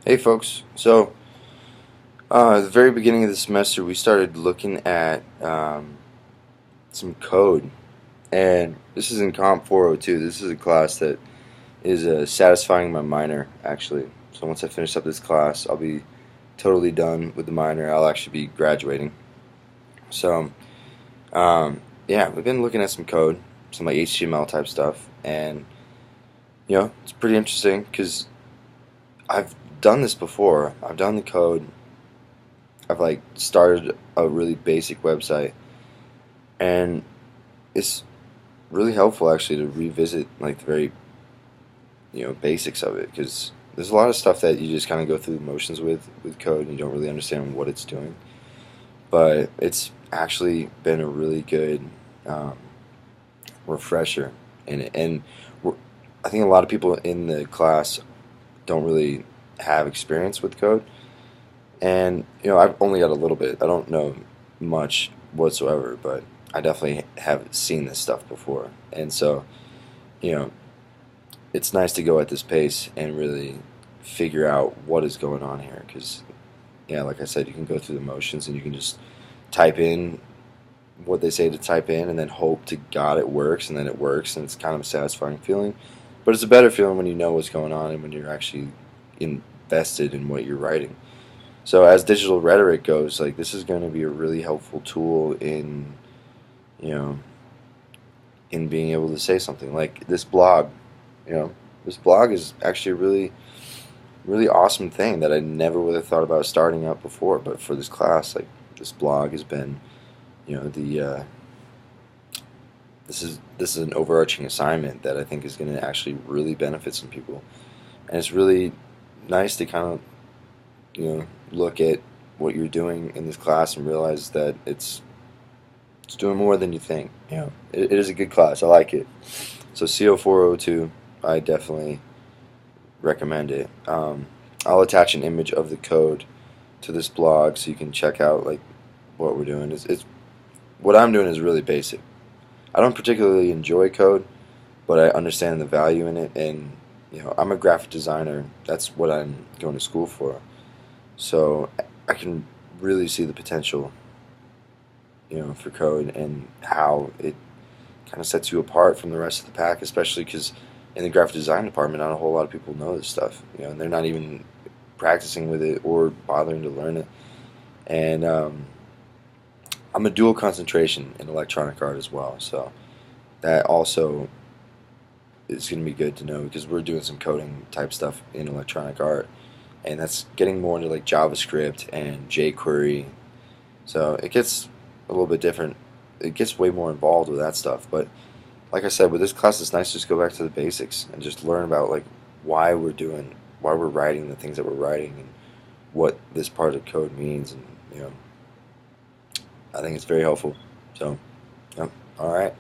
Hey folks, at the very beginning of the semester we started looking at some code, and this is in Comp 402. This is a class that is satisfying my minor, actually. So once I finish up this class, I'll be totally done with the minor. I'll actually be graduating. So, yeah, we've been looking at some code, some like HTML type stuff, and it's pretty interesting because I've done this before. I've done the code. I've like started a really basic website, and it's really helpful actually to revisit like the very basics of it, because there's a lot of stuff that you just kind of go through the motions with code and you don't really understand what it's doing. But it's actually been a really good um, refresher in it, and we're, I think a lot of people in the class don't really have experience with code. And I've only got a little bit. I don't know much whatsoever, but I definitely have seen this stuff before. And so, you know, it's nice to go at this pace and really figure out what is going on here. Because, yeah, like I said, you can go through the motions and you can just type in what they say to type in and then hope to God it works, and then it works, and it's kind of a satisfying feeling. But it's a better feeling when you know what's going on and when you're actually invested in what you're writing. So as digital rhetoric goes, like this is going to be a really helpful tool you know, in being able to say something like this blog. You know, this blog is actually a really awesome thing that I never would have thought about starting up before. But for this class, like this blog has been, the this is an overarching assignment that I think is going to actually really benefit some people, and it's really nice to kind of look at what you're doing in this class and realize that it's doing more than you think. It is a good class. I like it. So CO402, I definitely recommend it. I'll attach an image of the code to this blog so you can check out like what we're doing. It's what I'm doing is really basic. I don't particularly enjoy code, but I understand the value in it, and I'm a graphic designer. That's what I'm going to school for. So I can really see the potential, for code and how it kind of sets you apart from the rest of the pack, especially because in the graphic design department, not a whole lot of people know this stuff, and they're not even practicing with it or bothering to learn it. And I'm a dual concentration in electronic art as well, so that also is going to be good to know because we're doing some coding type stuff in electronic art, and that's getting more into like JavaScript and jQuery. So it gets a little bit different. It gets way more involved with that stuff. But like I said, with this class, it's nice to just go back to the basics and just learn about like why we're writing the things that we're writing, and what this part of code means. And I think it's very helpful. So, yeah, all right.